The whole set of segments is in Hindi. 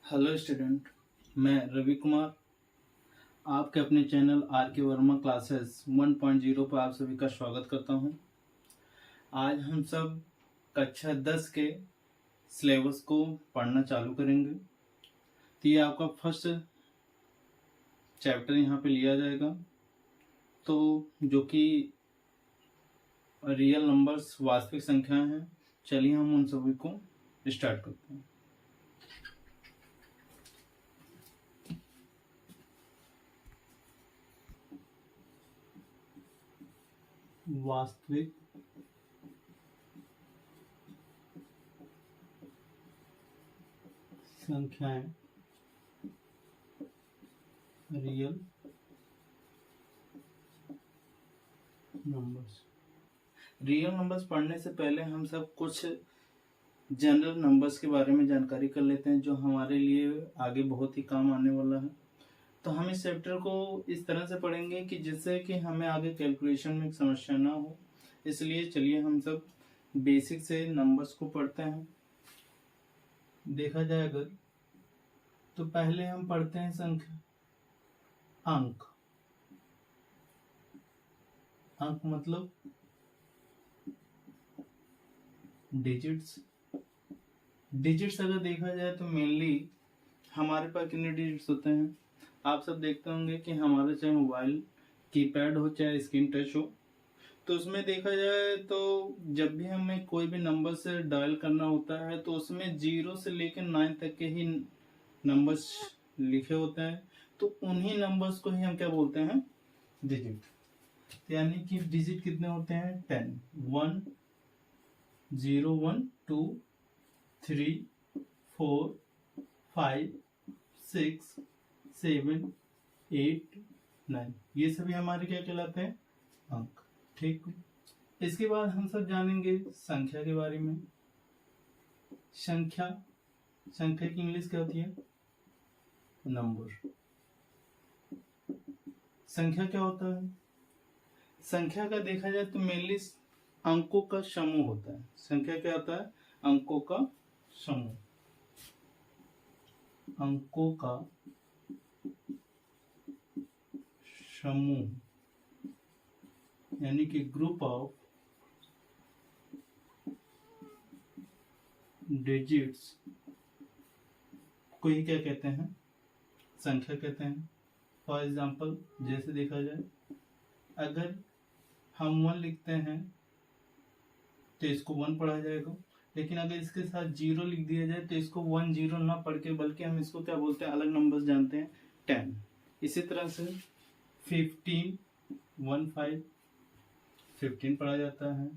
हेलो स्टूडेंट, मैं रवि कुमार आपके अपने चैनल आर के वर्मा क्लासेस 1.0 पर आप सभी का स्वागत करता हूं। आज हम सब कक्षा 10 के सिलेबस को पढ़ना चालू करेंगे। तो ये आपका फर्स्ट चैप्टर यहाँ पे लिया जाएगा, तो जो कि रियल नंबर्स वास्तविक संख्याएं हैं। चलिए हम उन सभी को स्टार्ट करते हैं। वास्तविक संख्याएं, रियल नंबर्स। रियल नंबर्स पढ़ने से पहले हम सब कुछ जनरल नंबर्स के बारे में जानकारी कर लेते हैं, जो हमारे लिए आगे बहुत ही काम आने वाला है। तो हम इस चैप्टर को इस तरह से पढ़ेंगे कि जिससे कि हमें आगे कैलकुलेशन में समस्या ना हो। इसलिए चलिए हम सब बेसिक से नंबर्स को पढ़ते हैं। देखा जाए अगर, तो पहले हम पढ़ते हैं संख्या, अंक। अंक मतलब डिजिट्स। डिजिट्स अगर देखा जाए तो मेनली हमारे पास कितने डिजिट्स होते हैं। आप सब देखते होंगे कि हमारा चाहे मोबाइल कीपैड हो चाहे स्क्रीन टच हो, तो उसमें देखा जाए तो जब भी हमें कोई भी नंबर से डायल करना होता है तो उसमें 0 से लेकर 9 तक के ही नंबर्स लिखे होते हैं। तो उन्हीं नंबर्स को ही हम क्या बोलते हैं, डिजिट। यानी कि डिजिट कितने होते हैं, 10, 1, 0, 1, 2, 3, 4, 5, 6, 7, 8, 9, ये सभी हमारे क्या कहलाते हैं, अंक। ठीक। इसके बाद हम सब जानेंगे संख्या के बारे में। संख्या की इंग्लिश क्या होती है, नंबर। संख्या क्या होता है, संख्या का देखा जाए तो मेनली अंकों का समूह होता है। संख्या क्या होता है, अंकों का समूह। अंकों का समूह यानी कि ग्रुप ऑफ डिजिट्स को ही क्या कहते हैं, संख्या कहते हैं। फॉर एग्जाम्पल जैसे देखा जाए, अगर हम 1 लिखते हैं तो इसको 1 पढ़ा जाएगा, लेकिन अगर इसके साथ 0 लिख दिया जाए तो इसको 1 0 ना पढ़ के, बल्कि हम इसको क्या बोलते हैं, अलग नंबर्स जानते हैं, 10। इसी तरह से 15, 1 5, 15 पढ़ा जाता है,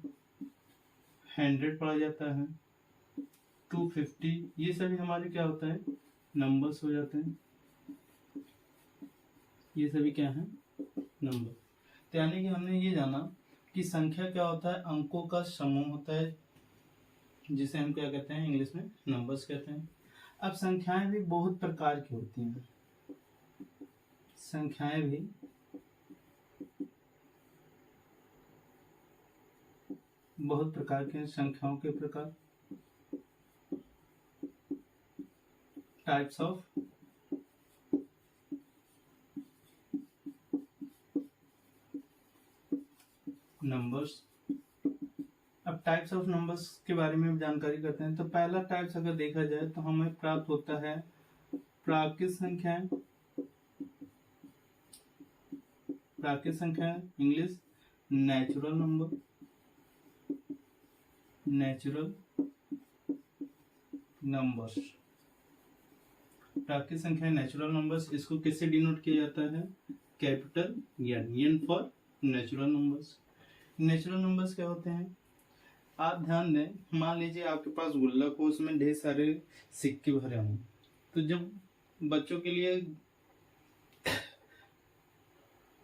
100 पढ़ा जाता है, 250, ये सभी हमारे क्या होता है, नंबर्स हो जाते हैं। ये सभी क्या है, नंबर। तो यानी कि हमने ये जाना कि संख्या क्या होता है, अंकों का समूह होता है, जिसे हम क्या कहते हैं, इंग्लिश में नंबर्स कहते हैं। अब संख्याएं भी बहुत प्रकार की होती हैं। संख्याएं भी बहुत प्रकार के, संख्याओं के प्रकार, टाइप्स ऑफ नंबर्स। अब टाइप्स ऑफ नंबर्स के बारे में जानकारी करते हैं। तो पहला टाइप्स अगर देखा जाए तो हमें प्राप्त होता है प्राकृत संख्याएं। प्राकृत संख्याएं English natural number. Natural numbers, प्राकृत संख्याएं नेचुरल नंबर्स। इसको किससे डिनोट किया जाता है, capital N for natural numbers. Natural numbers क्या होते हैं, आप ध्यान दें, मान लीजिए आपके पास गुल्लक हो, उसमें ढेर सारे सिक्के भरे हों। तो जब बच्चों के लिए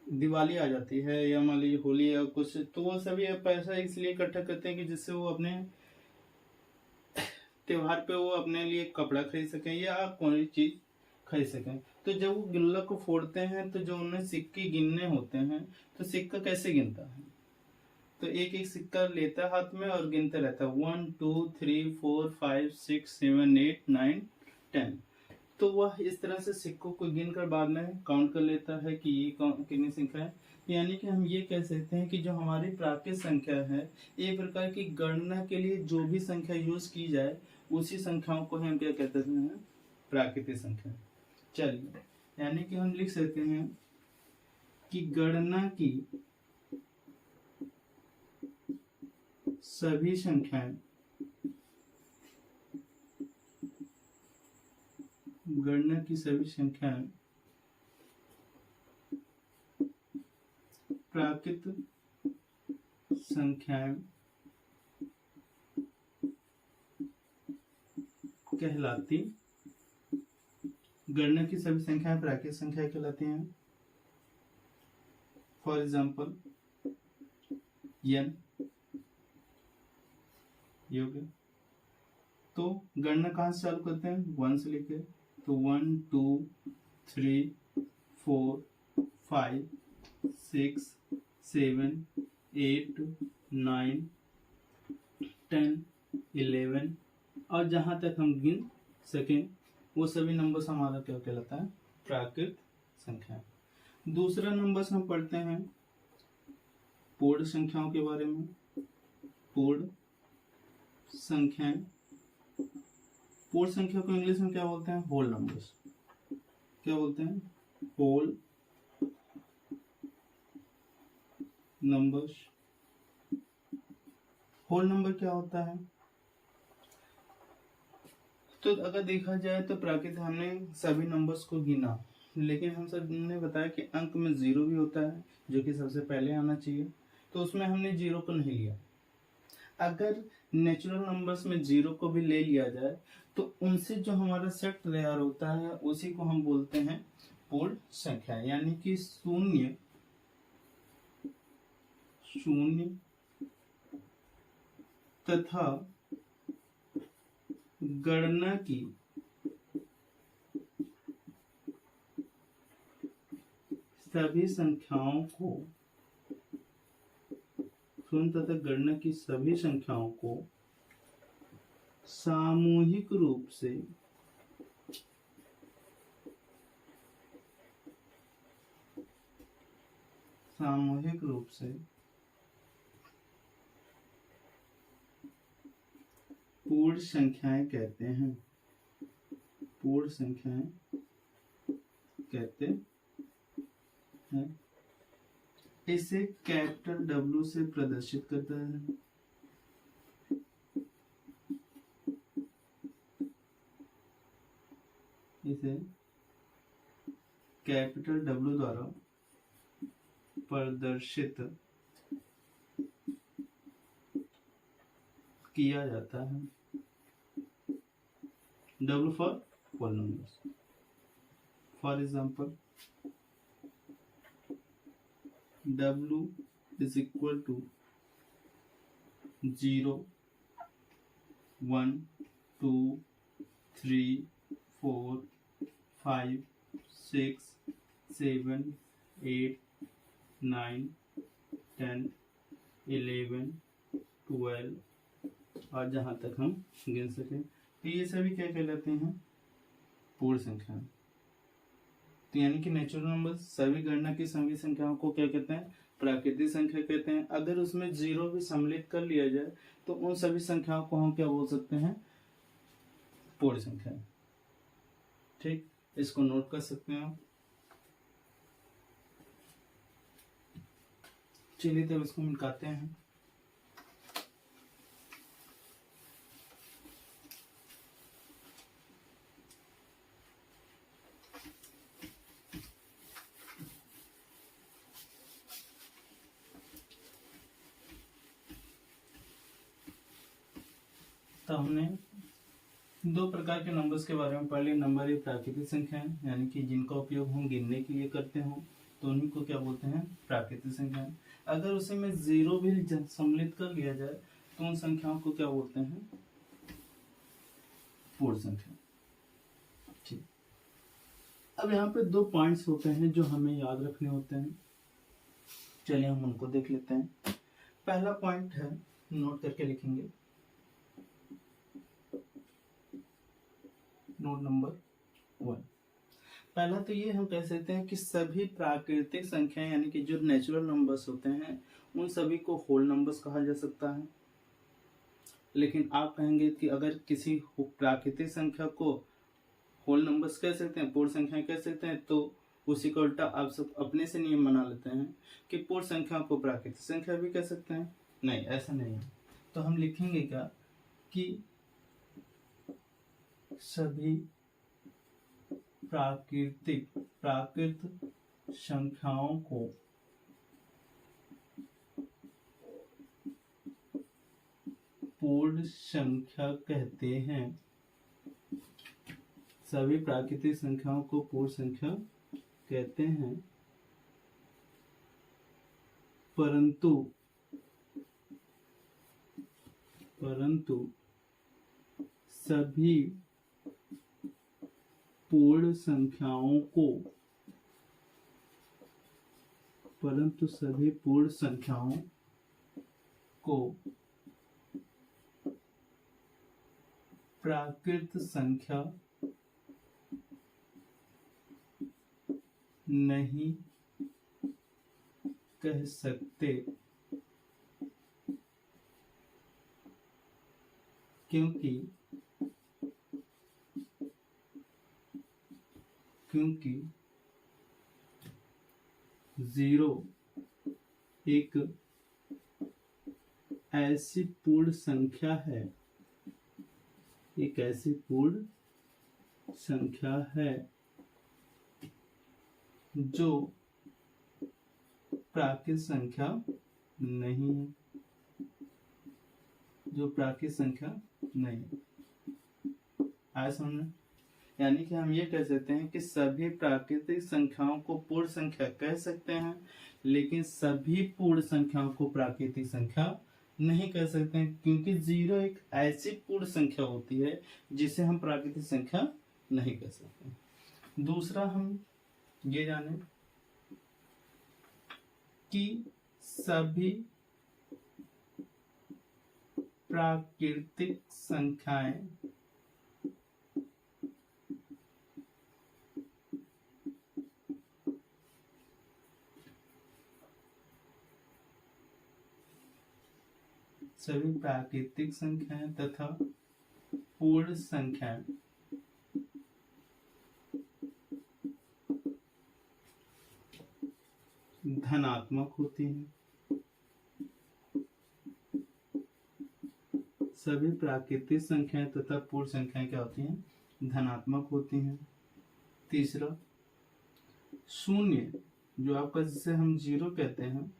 दिवाली आ जाती है या मान लीजिए होली या कुछ, तो वो सभी पैसा इसलिए इकट्ठा करते हैं कि जिससे वो अपने त्योहार पे वो अपने लिए कपड़ा खरीद सकें या कोई चीज खरीद सकें। तो जब वो गुल्लक को फोड़ते हैं तो जो उन्हें सिक्के गिनने होते हैं, तो सिक्का कैसे गिनता है, तो एक एक सिक्का लेता है हाथ में और गिनता रहता है, 1 2 3 4 5 6 7 8 9 10। तो वह इस तरह से सिक्कों को गिनकर बाद में काउंट कर लेता है कि ये कितनी संख्या है। यानी कि हम ये कह सकते हैं कि जो हमारी प्राकृत संख्या है, एक प्रकार की गणना के लिए जो भी संख्या यूज की जाए उसी संख्याओं को हम क्या कहते हैं, प्राकृतिक संख्या। चलिए, यानी कि हम लिख सकते हैं कि गणना की सभी संख्याएं प्राकृत संख्याएं कहलाती, गणना की सभी संख्याएं प्राकृत संख्याएं कहलाती हैं। फॉर एग्जाम्पल n, ये हो गया। तो गणना कहाँ से चालू करते हैं, 1 से लेके, तो 1 2 3 4 5 6 7 8 9 10 11 और जहां तक हम गिन सकें वो सभी नंबर्स हमारा क्या कहलाता है, प्राकृत संख्या। दूसरा नंबर्स हम पढ़ते हैं पूर्ण संख्याओं के बारे में। पूर्ण संख्याएं, पूर्ण संख्या को इंग्लिश में क्या बोलते हैं, होल नंबर्स। क्या बोलते हैं, होल नंबर्स। होल नंबर क्या होता है, तो अगर देखा जाए तो प्राकृत हमने सभी नंबर्स को गिना, लेकिन हम सब ने बताया कि अंक में 0 भी होता है जो कि सबसे पहले आना चाहिए, तो उसमें हमने 0 को नहीं लिया। अगर नेचुरल नंबर्स में 0 को भी ले लिया जाए तो उनसे जो हमारा सेट तैयार होता है उसी को हम बोलते हैं पूर्ण संख्या। यानी कि शून्य तथा गणना की सभी संख्याओं को, शून्य तथा गणना की सभी संख्याओं को सामूहिक रूप से पूर्ण संख्याएं कहते हैं। पूर्ण संख्याएं कहते हैं। इसे कैपिटल W से प्रदर्शित करता है। इसे कैपिटल W द्वारा प्रदर्शित किया जाता है। W for whole numbers. For example W is equal to 0 1 2 3 4 5 6 7 8 9 10 11 12 और जहां तक हम गिन सकें, तो ये सभी क्या कहलाते हैं, पूर्ण संख्या। तो यानी कि नेचुरल नंबर सभी गणना की सभी संख्याओं को क्या कहते हैं, प्राकृतिक संख्या कहते हैं। अगर उसमें 0 भी सम्मिलित कर लिया जाए तो उन सभी संख्याओं को हम क्या बोल सकते हैं, पूर्ण संख्या। ठीक, इसको नोट कर सकते हैं आप। चलिए तब इसको मिटाते हैं। तो हमने 2 प्रकार के नंबर्स के बारे में पढ़ लिया। नंबर एक प्राकृतिक संख्या है, यानी कि जिनका उपयोग हम गिनने के लिए करते हो तो उन्हीं को क्या बोलते हैं, प्राकृतिक संख्या। अगर उसे में 0 भी सम्मिलित कर लिया जाए तो उन संख्याओं को क्या बोलते हैं, पूर्ण संख्या। ठीक, अब यहाँ पे 2 पॉइंट्स होते हैं जो हमें याद रखने होते हैं। चलिए हम उनको देख लेते हैं। पहला पॉइंट है, नोट करके लिखेंगे, नोट नंबर वन। पहला तो ये हम कह सकते हैं कि सभी प्राकृतिक संख्याएं यानी कि जो नेचुरल नंबर्स होते हैं उन सभी को होल नंबर्स कहा जा सकता है। लेकिन आप कहेंगे कि अगर किसी प्राकृतिक संख्या को होल नंबर्स कह सकते हैं, पूर्ण संख्याएं कह सकते हैं, तो उसी का उल्टा आप सब अपने से नियम बना लेते हैं कि पूर्ण संख्या को प्राकृतिक संख्या भी कह सकते हैं। नहीं, ऐसा नहीं है। तो हम लिखेंगे क्या कि सभी प्राकृत संख्याओं को पूर्ण संख्या कहते हैं। सभी प्राकृतिक संख्याओं को पूर्ण संख्या कहते हैं, परंतु सभी पूर्ण संख्याओं को प्राकृत संख्या नहीं कह सकते, क्योंकि 0 एक ऐसी पूर्ण संख्या है, जो प्राकृत संख्या नहीं है। आया समझ? यानी कि हम ये कह सकते हैं कि सभी प्राकृतिक संख्याओं को पूर्ण संख्या कह सकते हैं, लेकिन सभी पूर्ण संख्याओं को प्राकृतिक संख्या नहीं कह सकते हैं, क्योंकि 0 एक ऐसी पूर्ण संख्या होती है जिसे हम प्राकृतिक संख्या नहीं कह सकते। दूसरा हम ये जाने कि सभी प्राकृतिक संख्याएं तथा पूर्ण संख्याएं धनात्मक होती हैं। सभी प्राकृतिक संख्याएं तथा पूर्ण संख्याएं क्या होती हैं? धनात्मक होती हैं। तीसरा, शून्य जो आपका जिसे हम 0 कहते हैं,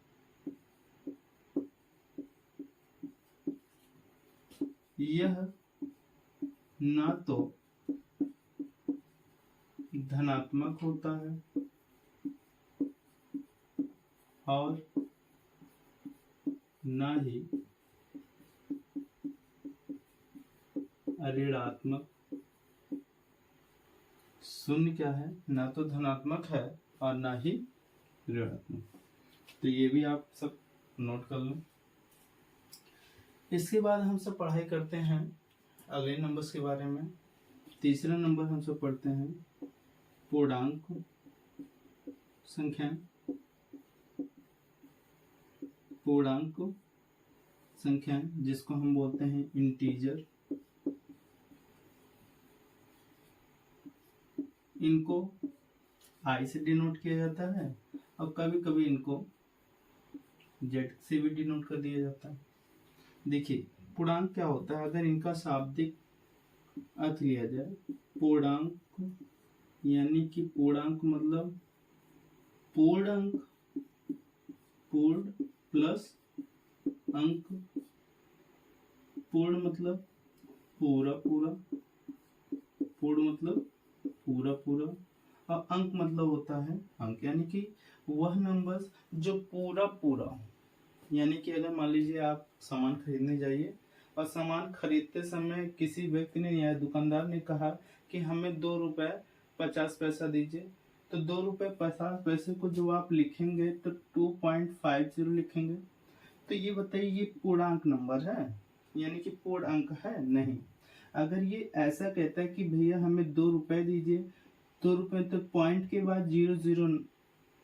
यह ना तो धनात्मक होता है और ना ही ऋणात्मक। शून्य क्या है? ना तो धनात्मक है और ना ही ऋणात्मक। तो ये भी आप सब नोट कर लो। इसके बाद हम सब पढ़ाई करते हैं अगले नंबर्स के बारे में। तीसरा नंबर हम सब पढ़ते हैं पूर्णांक संख्या, जिसको हम बोलते हैं इंटीजर। इनको आई से डिनोट किया जाता है और कभी कभी इनको जेड से भी डिनोट कर दिया जाता है। देखिए, पूर्णांक क्या होता है? अगर इनका शाब्दिक अर्थ लिया जाए, पूर्णांक यानी कि पूर्णांक मतलब पूर्ण अंक, पूर्ण प्लस अंक। पूर्ण मतलब पूरा, पूर्ण मतलब पूरा, और अंक मतलब होता है अंक, यानी कि वह नंबर जो पूरा, यानी कि अगर मान लीजिए आप सामान खरीदने जाइए और सामान खरीदते समय किसी व्यक्ति ने या दुकानदार ने कहा कि हमें 2 रुपए 50 पैसा दीजिए, तो 2 रुपए 50 पैसे को जो आप लिखेंगे तो 2.50 लिखेंगे। तो ये बताइए, ये पूर्णांक नंबर है यानी कि पूर्ण अंक है? नहीं। अगर ये ऐसा कहता है कि भैया हमें 2 रुपए दीजिए, तो रुपए तो पॉइंट के बाद 00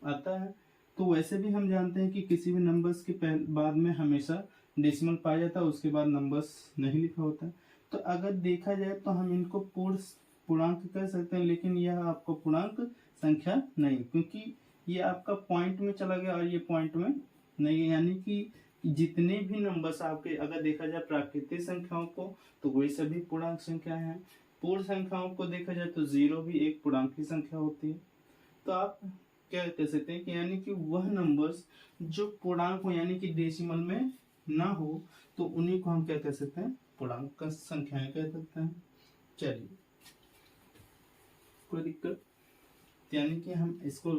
आता है। तो वैसे भी हम जानते हैं कि किसी भी नंबर्स के बाद में हमेशा डेसिमल पाया जाता है, उसके बाद नंबर्स नहीं लिखा होता है। तो अगर देखा जाए तो हम इनको पूर्णांक कह सकते हैं, लेकिन यह आपको पूर्णांक संख्या नहीं, क्योंकि ये आपका पॉइंट में चला गया और ये पॉइंट में नहीं है। यानी कि जितने भी नंबर्स आपके अगर देखा जाए प्राकृतिक संख्याओं को तो वही सभी पूर्णांक संख्या हैं। पूर्ण संख्याओं को देखा जाए तो 0 भी एक पूर्णांक की संख्या होती है। तो आप क्या कह सकते हैं कि यानी कि वह नंबर्स जो पूर्णांक हो यानी कि डेसिमल में ना हो तो उन्हीं को हम क्या कह सकते हैं, पूर्णांक का संख्याएं कह सकते हैं। चलिए, कोई दिक्कत? यानी कि हम इसको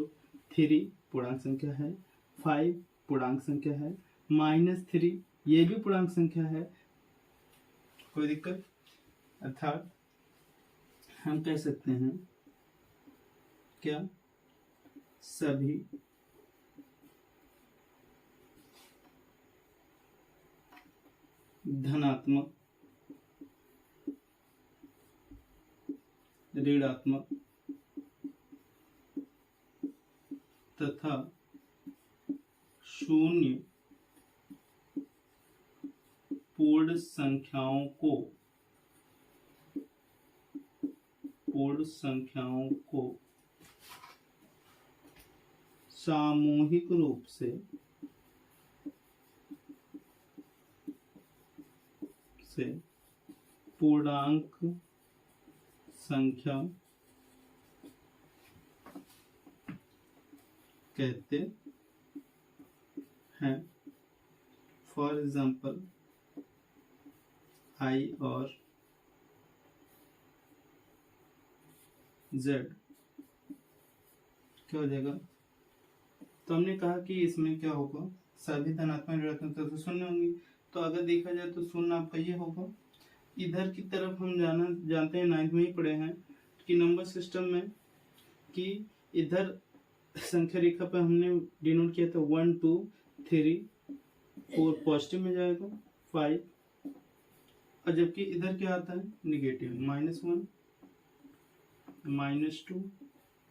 3 पूर्णांक संख्या है, 5 पूर्णांक संख्या है, -3 ये भी पूर्णांक संख्या है, कोई दिक्कत? अर्थात हम कह सकते हैं क्या, सभी धनात्मक, ऋणात्मक तथा शून्य पूर्ण संख्याओं को सामूहिक रूप से पूर्णांक संख्या कहते हैं। फॉर एग्जाम्पल I और Z क्या हो जाएगा? तो हमने कहा कि इसमें क्या होगा, सभी धनात्मक ऋणात्मक तत्व शून्य होंगे। तो अगर देखा जाए तो शून्य आपका ये होगा। इधर की तरफ हम जानते हैं, 9th में ही पढ़े हैं कि नंबर सिस्टम में कि इधर संख्या रेखा पर हमने डिनोट किया था 1 2 3 4 पॉजिटिव में जाएगा, 5, और जबकि इधर क्या आता है निगेटिव, -1 -2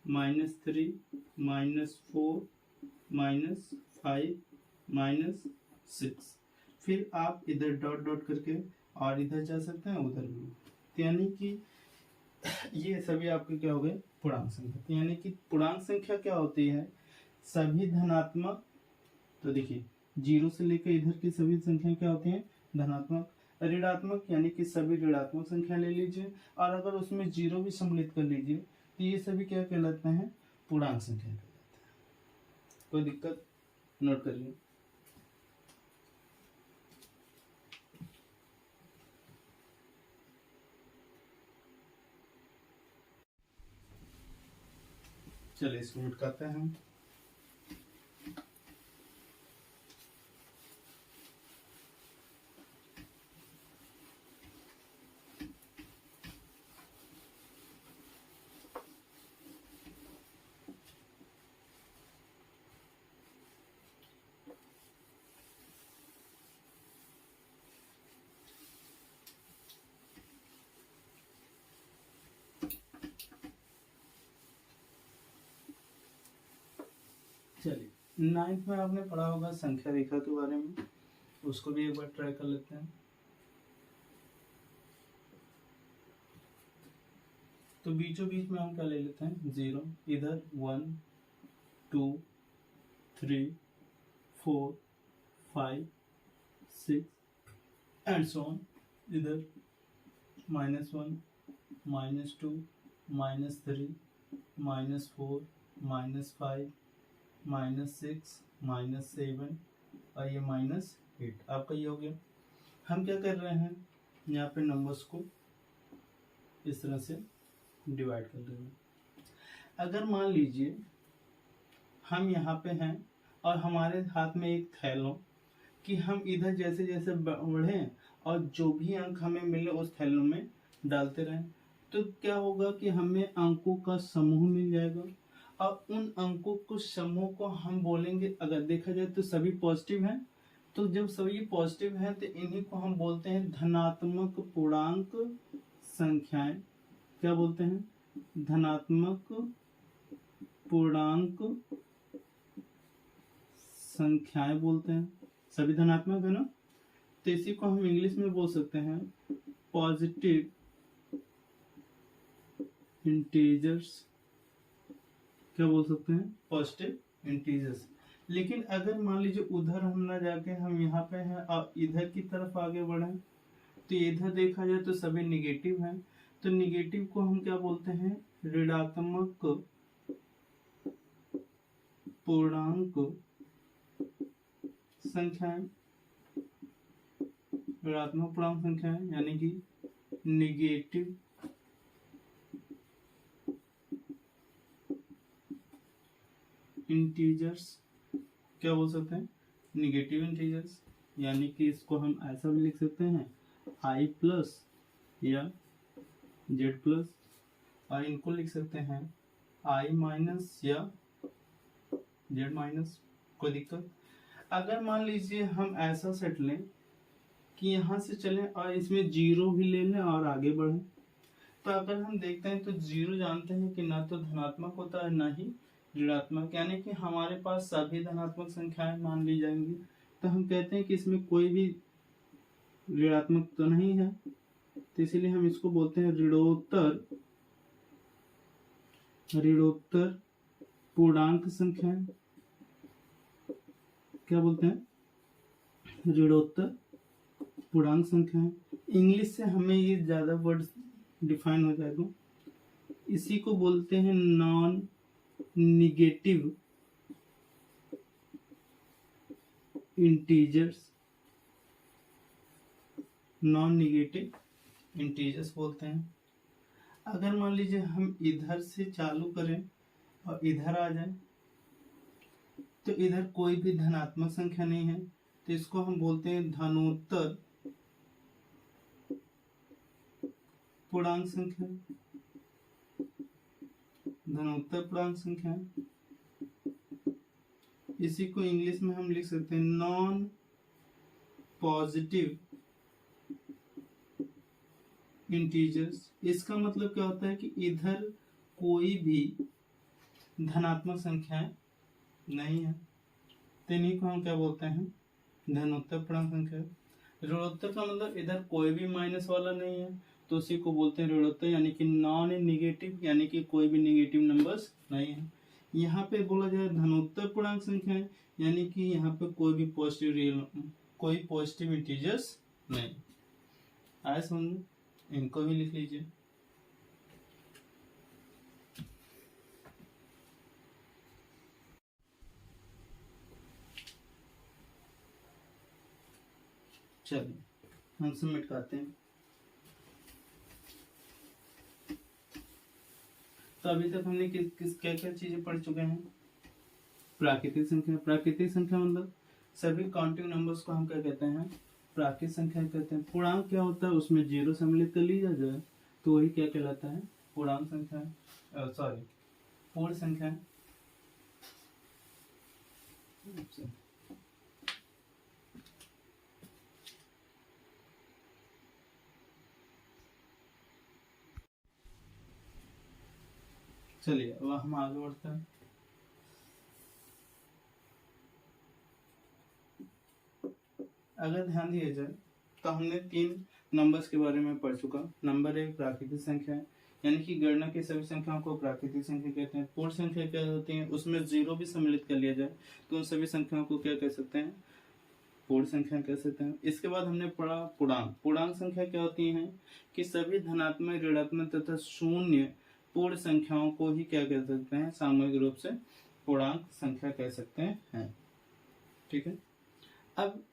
-3 -4 -5 -6। फिर आप इधर डॉट डॉट करके और इधर जा सकते हैं, उधर भी। तो यानी कि ये सभी आपके क्या हो गए, पूर्णांक संख्या। तो यानी कि पूर्णांक संख्या क्या होती है, सभी धनात्मक, तो देखिए 0 से लेकर इधर की सभी संख्या क्या होती हैं, धनात्मक। ऋणात्मक यानी कि सभी ऋणात्मक संख्या ले लीजिए, और अगर उसमें 0 भी सम्मिलित कर लीजिए तो ये सभी क्या कहलाते हैं, पूर्णांक संख्या कहलाते हैं। कोई दिक्कत? नोट करिए। चलिए इसको नोट करते हैं हम। चलिए, 9th में आपने पढ़ा होगा संख्या रेखा के बारे में, उसको भी एक बार ट्राई कर लेते हैं। तो बीचों बीच में हम क्या ले लेते हैं, 0, इधर 1 2 3 4 5 6 एंड सो ऑन। इधर -1 -2 -3 -4 -5 -6 -7 और ये -8 आपका ये हो गया। हम क्या कर रहे हैं, यहाँ पे नंबर्स को इस तरह से डिवाइड कर रहे हैं। अगर मान लीजिए हम यहाँ पे हैं और हमारे हाथ में एक थैल हो, कि हम इधर जैसे जैसे बढ़ें और जो भी अंक हमें मिले उस थैलों में डालते रहें, तो क्या होगा कि हमें अंकों का समूह मिल जाएगा। और उन अंकों को समूह को हम बोलेंगे, अगर देखा जाए तो सभी पॉजिटिव हैं, तो जब सभी पॉजिटिव हैं तो इन्हीं को हम बोलते हैं धनात्मक पूर्णांक संख्याएं। क्या बोलते हैं, धनात्मक पूर्णांक संख्याएं बोलते हैं। सभी धनात्मक है ना, तो इसी को हम इंग्लिश में बोल सकते हैं पॉजिटिव इंटीजर्स। क्या बोल सकते हैं? Positive integers. लेकिन अगर मान लीजिए उधर हम ना जाके हम यहाँ पे हैं और इधर की तरफ आगे बढ़े, तो इधर देखा जाए तो सभी निगेटिव हैं, तो निगेटिव को हम क्या बोलते हैं? ऋणात्मक पूर्णांक संख्याएं। ऋणात्मक पूर्णांक संख्याएं यानी कि निगेटिव इंटीजर्स। क्या बोल सकते हैं? Negative integers. यानी कि इसको हम ऐसा भी लिख सकते हैं i प्लस या z प्लस, और इनको लिख सकते हैं i माइनस या z माइनस। कोई दिक्कत? अगर मान लीजिए हम ऐसा सेट लें कि यहाँ से चलें और इसमें जीरो भी ले लें और आगे बढ़ें, तो अगर हम देखते हैं तो जीरो जानते हैं कि ना तो धनात्मक होता है ना ही ऋणात्मक, यानी कि हमारे पास सभी धनात्मक संख्याएं मान ली जाएंगी। तो हम कहते हैं कि इसमें कोई भी ऋणात्मक तो नहीं है, तो इसीलिए हम इसको बोलते हैं ऋणोत्तर पूर्णांक संख्याएं। क्या बोलते हैं? ऋणोत्तर पूर्णांक संख्याएं। इंग्लिश से हमें ये ज्यादा वर्ड डिफाइन हो जाएगा। इसी को बोलते हैं non negative integers. Non negative integers बोलते हैं। अगर मान लीजिए हम इधर से चालू करें और इधर आ जाए, तो इधर कोई भी धनात्मक संख्या नहीं है, तो इसको हम बोलते हैं धनोत्तर पूर्णांक संख्या। धनोत्तर पूर्णांक संख्या। इसी को इंग्लिश में हम लिख सकते हैं नॉन पॉजिटिव इंटीजर्स। इसका मतलब क्या होता है कि इधर कोई भी धनात्मक संख्याएं नहीं है, तो इन्हीं को हम क्या बोलते हैं? धनोत्तर पूर्णांक संख्या। ऋणोत्तर का मतलब इधर कोई भी माइनस वाला नहीं है, तो उसी को बोलते हैं ऋणोत्तर, यानी कि नॉन निगेटिव, यानी कि कोई भी निगेटिव नंबर्स नहीं है। यहाँ पे बोला जाए धनोत्तर पूर्णांक संख्या है, यानी कि यहाँ पे कोई भी पॉजिटिव इंटीजर्स नहीं। आया समझ? इनको भी लिख लीजिए। चलिए हम सबमिट करते हैं। तो अभी तक हमने किस क्या क्या चीजें पढ़ चुके हैं? प्राकृतिक संख्या। प्राकृतिक संख्या मतलब सभी काउंटिंग नंबर्स को हम क्या कहते हैं? प्राकृतिक संख्या कहते हैं। पूर्णांक क्या होता है? उसमें जीरो सम्मिलित कर लिया जाए तो वही क्या कहलाता है? पूर्णांक संख्या। सॉरी, पूर्ण संख्या। चलिए अब हम आगे बढ़ते हैं। अगर ध्यान दिया जाए तो हमने 3 नंबर्स के बारे में पढ़ चुका। नंबर 1 प्राकृतिक संख्या है, यानी कि गणना की सभी संख्याओं को प्राकृतिक संख्या कहते हैं। पूर्ण संख्या क्या होती है? उसमें जीरो भी सम्मिलित कर लिया जाए तो उन सभी संख्याओं को क्या कह सकते हैं? पूर्ण संख्या कह सकते हैं। इसके बाद हमने पढ़ा पूर्णांक। पूर्णांक संख्या क्या होती है? कि सभी धनात्मक, ऋणात्मक तथा शून्य पूर्ण संख्याओं को ही क्या कह सकते हैं? सामूहिक रूप से पूर्णांक संख्या कह सकते हैं। ठीक है। अब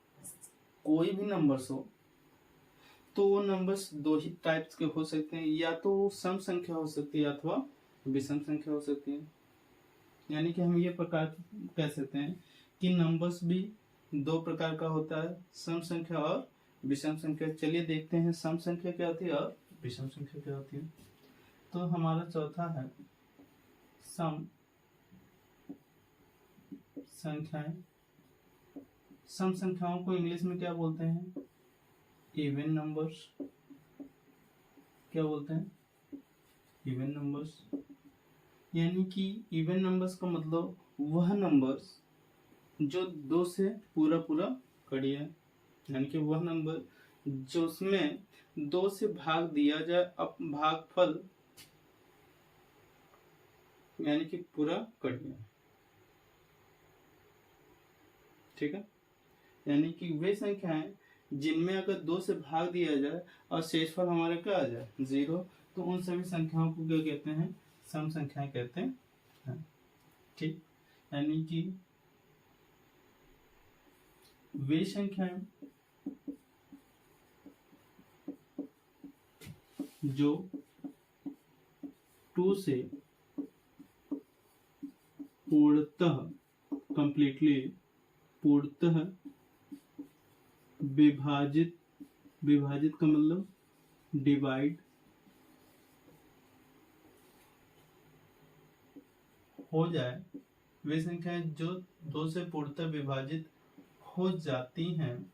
कोई भी नंबर्स हो तो वो नंबर्स 2 ही टाइप्स के हो सकते हैं, या तो सम संख्या हो सकती है अथवा विषम संख्या हो सकती है। यानी कि हम ये प्रकार कह सकते हैं कि नंबर्स भी 2 प्रकार का होता है, सम संख्या और विषम संख्या। चलिए देखते हैं सम संख्या क्या होती है और विषम संख्या क्या होती है। तो हमारा चौथा है सम संख्याएं। सम संख्याओं को इंग्लिश में क्या बोलते हैं? Even numbers. क्या बोलते हैं? इवन नंबर्स, यानी कि इवन नंबर्स का मतलब वह नंबर्स जो 2 से पूरा पूरा कड़ी है, यानी कि वह नंबर जो उसमें 2 से भाग दिया जाए, अब भागफल यानी कि पूरा कड़ी है। ठीक है, यानी कि वे संख्याएं जिनमें अगर 2 से भाग दिया जाए और शेषफल हमारा क्या आ जाए 0, तो उन सभी संख्याओं को क्या कहते हैं, सम संख्याएं कहते हैं। ठीक, यानी कि वे संख्याएं जो 2 से पूर्णतः कंप्लीटली पूर्णतः विभाजित का मतलब डिवाइड हो जाए, वे संख्याएं जो 2 से पूर्णतः विभाजित हो जाती हैं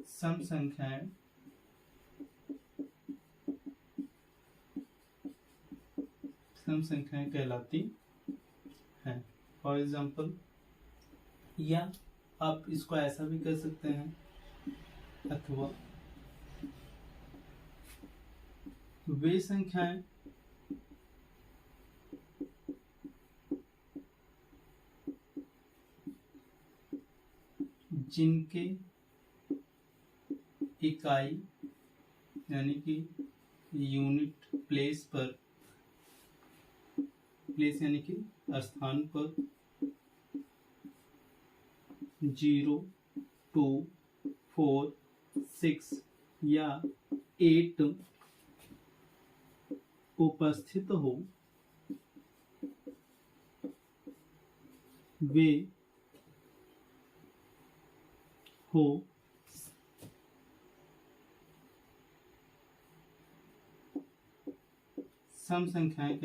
सम संख्याएं कहलाती हैं। फॉर एग्जाम्पल, या आप इसको ऐसा भी कर सकते हैं, अथवा वे संख्याएं जिनके इकाई यानी कि यूनिट प्लेस यानी कि स्थान पर 0, 2, 4, 6 या 8 उपस्थित हो, वे हो सम संख्याएं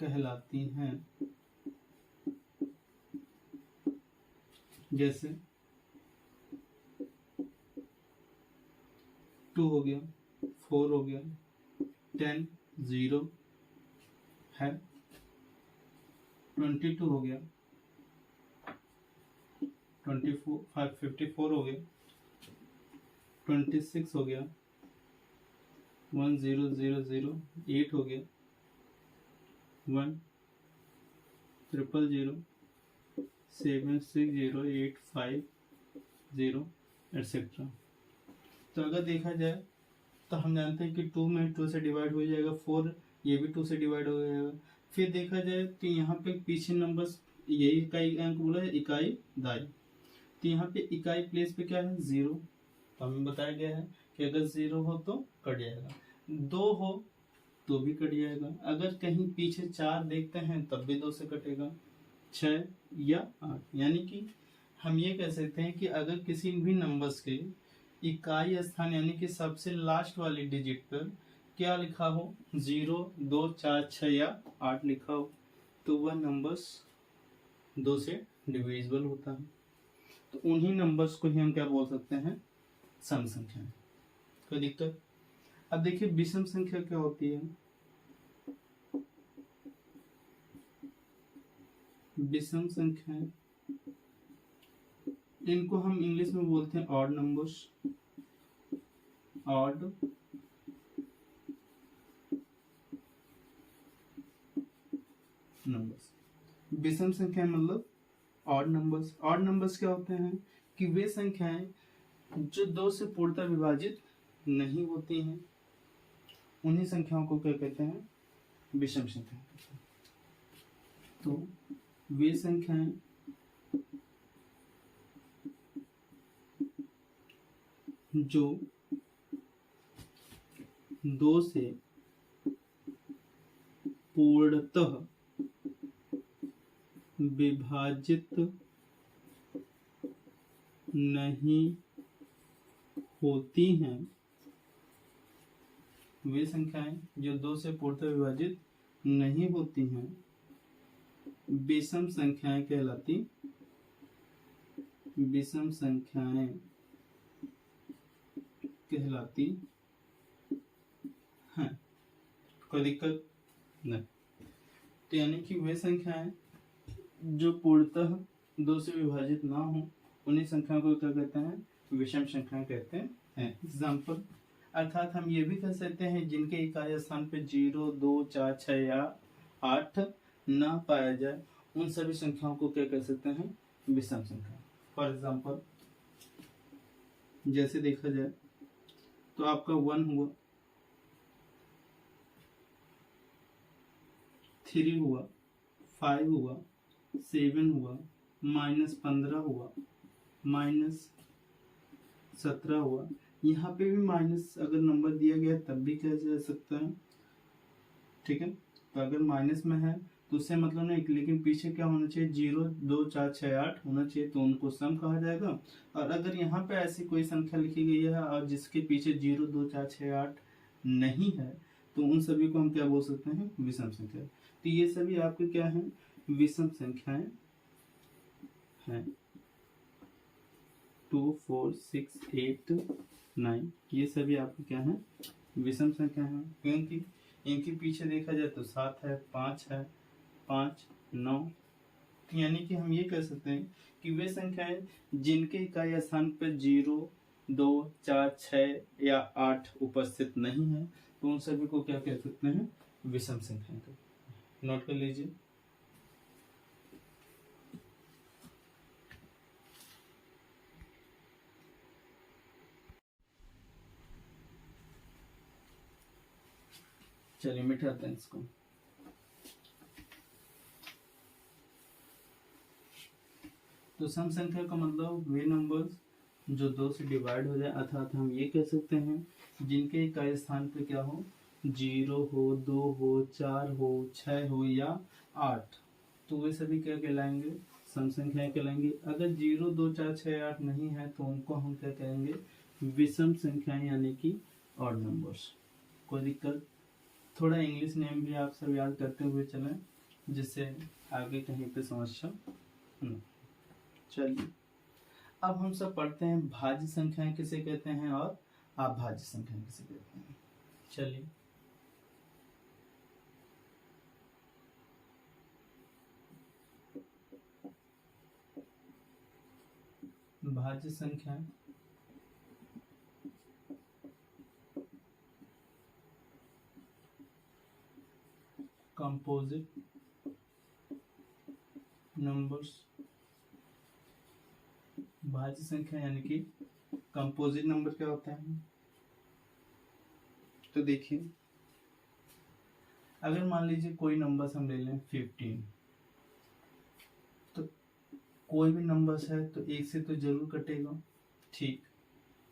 कहलाती हैं। जैसे 2 हो गया, 4 हो गया, 10 0 है, 22 हो गया, 54 हो गया, 26 हो गया, 1008 हो गया, 1000, 760850 एटसेट्रा। तो अगर देखा जाए तो हम जानते हैं कि 2 में 2 से डिवाइड हो जाएगा, 4 ये भी 2 से डिवाइड हो जाएगा। फिर देखा जाए तो यहाँ पे पीछे नंबर्स यही इकाई अंक बोला है, इकाई दाई, तो यहाँ पे इकाई प्लेस पे क्या है 0, तो हमें बताया गया है कि अगर 0 हो तो कट जाएगा, 2 हो तो भी कट जाएगा, अगर कहीं पीछे 4 देखते हैं तब भी 2 से कटेगा, 6 या 8। यानी कि हम ये कह सकते हैं कि अगर किसी भी नंबर्स के इकाई स्थान यानी कि सबसे लास्ट वाली डिजिट पर क्या लिखा हो 0, 2, 4, 6 या 8 लिखा हो, तो वह नंबर्स 2 से डिविजिबल होता है। तो उन्हीं नंबर्स को ही हम क्या बोल सकते हैं, सम संख्या। कोई दिक्कत? अब देखिए विषम संख्या क्या होती है। विषम संख्या इनको हम इंग्लिश में बोलते हैं ऑड नंबर्स। ऑड नंबर्स, विषम संख्या मतलब ऑड नंबर्स। ऑड नंबर्स क्या होते हैं कि वे संख्याएं जो 2 से पूर्णतः विभाजित नहीं होती हैं, उन्हीं संख्याओं को क्या कहते हैं, विषम संख्या। तो वे संख्याएं जो 2 से पूर्णतः विभाजित नहीं होती हैं, वे संख्याएं जो 2 से पूर्णतः विभाजित नहीं होती हैं, विषम संख्याएं कहलाती विषम संख्याएं कहलाती हैं। कोई दिक्कत नहीं। तो यानी कि वे संख्याएं जो पूर्णतः 2 से विभाजित ना हो उन्हीं संख्याओं को क्या कहते हैं? विषम संख्या कहते हैं। एग्जाम्पल, अर्थात हम ये भी कह सकते हैं जिनके इकाई स्थान पे 0, 2, 4, 6 या 8 ना पाया जाए उन सभी संख्याओं को क्या कह सकते हैं? विषम संख्या। फॉर एग्जाम्पल, जैसे देखा जाए तो आपका 1 हुआ, 3 हुआ, 5 हुआ, 7 हुआ, -15 हुआ, -17 हुआ। यहाँ पे भी माइनस अगर नंबर दिया गया तब भी किया जा सकता है, ठीक है। तो अगर माइनस में है तो उससे मतलब नहीं, लेकिन पीछे क्या होना चाहिए? 0, 2, 4, 6, 8 होना चाहिए, तो उनको सम कहा जाएगा। और अगर यहाँ पे ऐसी कोई संख्या लिखी गई है और जिसके पीछे 0, 2, 4, 6, 8 नहीं है तो उन सभी को हम क्या बोल सकते हैं? विषम संख्या। तो ये सभी आपके क्या हैं? विषम संख्याएं हैं। 2, 4, 6, 8, 9 ये सभी आपके क्या हैं? विषम संख्या हैं, क्योंकि इनके पीछे देखा जाए तो 7 है, 5 है, 5, 9। यानी कि हम ये कह सकते हैं कि वे संख्याएं जिनके इकाई स्थान पर 0, 2, 4, 6 या 8 उपस्थित नहीं है तो उन सभी को क्या कह सकते हैं? विषम संख्या। नोट कर लीजिए। चलिए मिटाते हैं इसको। तो सम संख्या का मतलब वे नंबर्स जो 2 से डिवाइड हो जाए, अर्थात हम ये कह सकते हैं जिनके इकाई स्थान पे क्या हो? 0 हो, 2 हो, 4 हो, 6 हो या 8, तो वे सभी क्या कहलाएंगे? सम संख्याएं कहलाएंगी। अगर 0, 2, 4, 6, 8 नहीं है तो उनको हम क्या कहेंगे? विषम संख्याएं, यानी कि ऑड नंबर्स। कोई दिक्कत? थोड़ा इंग्लिश नेम भी आप सब याद करते हुए चलें जिससे आगे कहीं पे समस्या न। चलिए अब हम सब पढ़ते हैं भाज्य संख्याएं किसे कहते हैं और अभाज्य संख्याएं किसे कहते हैं। चलिए भाज्य संख्याएं कंपोजिट नंबर्स। भाज्य संख्या यानी कि कंपोजिट नंबर क्या होता है? तो देखिए, अगर मान लीजिए कोई नंबर्स हम ले लें 15, तो कोई भी नंबर्स है तो 1 से तो जरूर कटेगा, ठीक।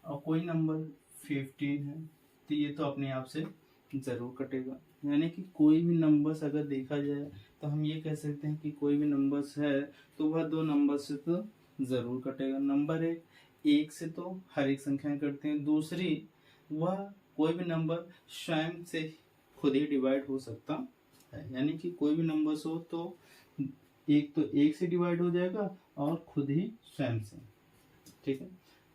और कोई नंबर 15 है तो ये तो अपने आप से जरूर कटेगा। यानी कि कोई भी नंबर्स अगर देखा जाए तो हम ये कह सकते हैं कि कोई भी नंबर्स है तो वह 2 नंबर से तो जरूर कटेगा। नंबर 1 से तो हर एक संख्याएं करते हैं, दूसरी वह कोई भी नंबर स्वयं से खुद ही डिवाइड हो सकता है। यानी कि कोई भी नंबर्स हो तो एक तो 1 से डिवाइड हो जाएगा और खुद ही स्वयं से, ठीक है।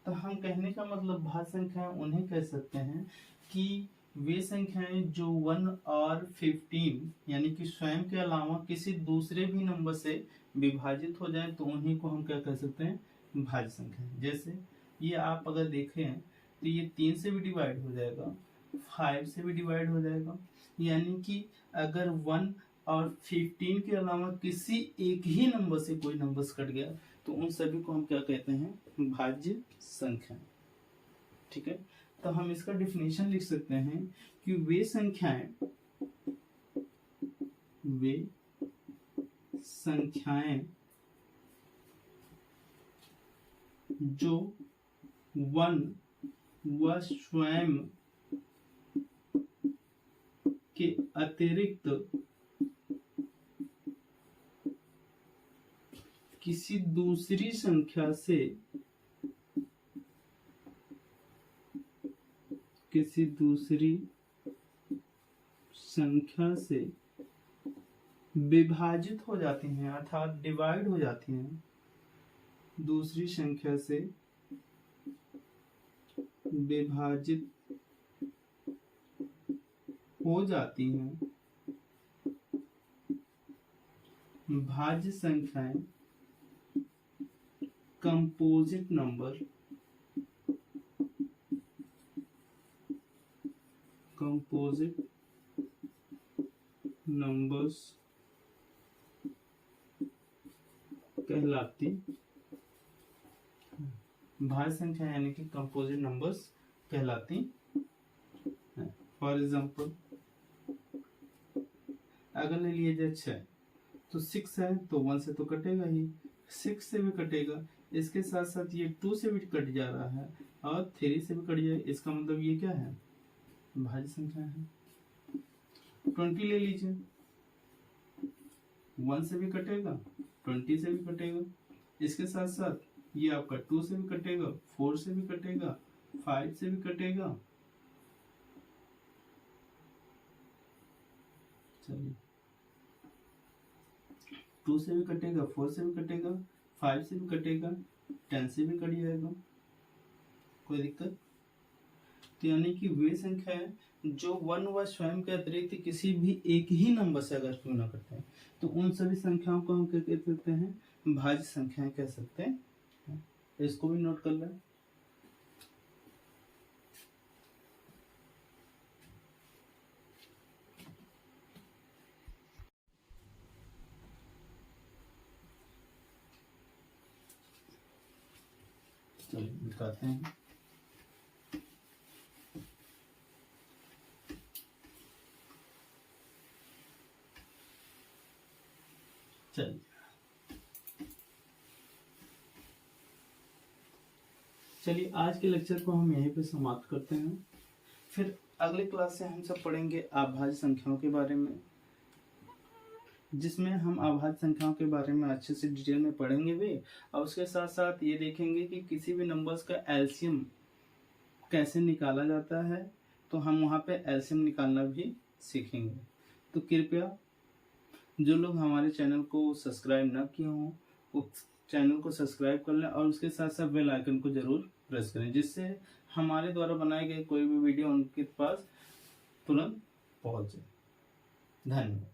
तो हम कहने का मतलब भाज्य संख्याएं उन्हें कह सकते हैं कि वे संख्याएं जो 1 और 15 यानी कि स्वयं के अलावा किसी दूसरे भी नंबर से विभाजित हो जाए तो उन्हीं को हम क्या कह सकते हैं? भाज्य संख्या। जैसे ये आप अगर देखें तो ये 3 से भी डिवाइड हो जाएगा, 5 से भी डिवाइड हो जाएगा। यानी कि अगर 1 और 15 के अलावा किसी एक ही नंबर से कोई नंबर कट गया तो उन सभी को हम क्या कहते हैं? भाज्य संख्या, ठीक है। तो हम इसका डिफिनेशन लिख सकते हैं कि वे संख्याएं जो 1 व स्वयं के अतिरिक्त किसी दूसरी संख्या से विभाजित हो जाती हैं, अर्थात डिवाइड हो जाती हैं, दूसरी संख्या से विभाजित हो जाती हैं। भाज्य संख्याएं कंपोजिट नंबर नंबर्स कहलाती। भाज्य संख्या यानी कि कंपोजिट नंबर्स कहलाती। फॉर एग्जाम्पल अगर ले लिया जाए 6 तो 6 है तो 1 से तो कटेगा ही, 6 से भी कटेगा, इसके साथ साथ ये 2 से भी कट जा रहा है और 3 से भी कट जाए, इसका मतलब ये क्या है, भाज्य संख्या है। 20 ले लीजिए, 1 से भी कटेगा, 20 से भी कटेगा, इसके साथ साथ ये आपका 2 से भी कटेगा, 4 से भी कटेगा, 5 से भी कटेगा। चलिए 2 से भी कटेगा, 4 से भी कटेगा, 5 से भी कटेगा, 10 से भी कट जाएगा, कोई दिक्कत। तो यानी कि वे संख्या है जो 1 व स्वयं के अतिरिक्त किसी भी एक ही नंबर से अगर क्यों ना करते हैं तो उन सभी संख्याओं को हम क्या कह सकते हैं, भाज्य संख्याएं कह सकते हैं। इसको भी नोट कर लें। चलिए दिखाते हैं। चलिए आज के लेक्चर को हम यहीं पे समाप्त करते हैं। फिर अगले क्लास से हम सब पढ़ेंगे अभाज्य संख्याओं के बारे में, जिसमें हम अभाज्य संख्याओं के बारे में अच्छे से डिटेल में पढ़ेंगे भी, और उसके साथ साथ ये देखेंगे कि किसी भी नंबर्स का एलसीएम कैसे निकाला जाता है, तो हम वहाँ पे एलसीएम निकालना भी सीखेंगे। तो कृपया जो लोग हमारे चैनल को सब्सक्राइब ना किए हों वो चैनल को सब्सक्राइब कर लें और उसके साथ साथ बेल आइकन को जरूर प्रेस करें, जिससे हमारे द्वारा बनाए गए कोई भी वीडियो उनके पास तुरंत पहुंचे। धन्यवाद।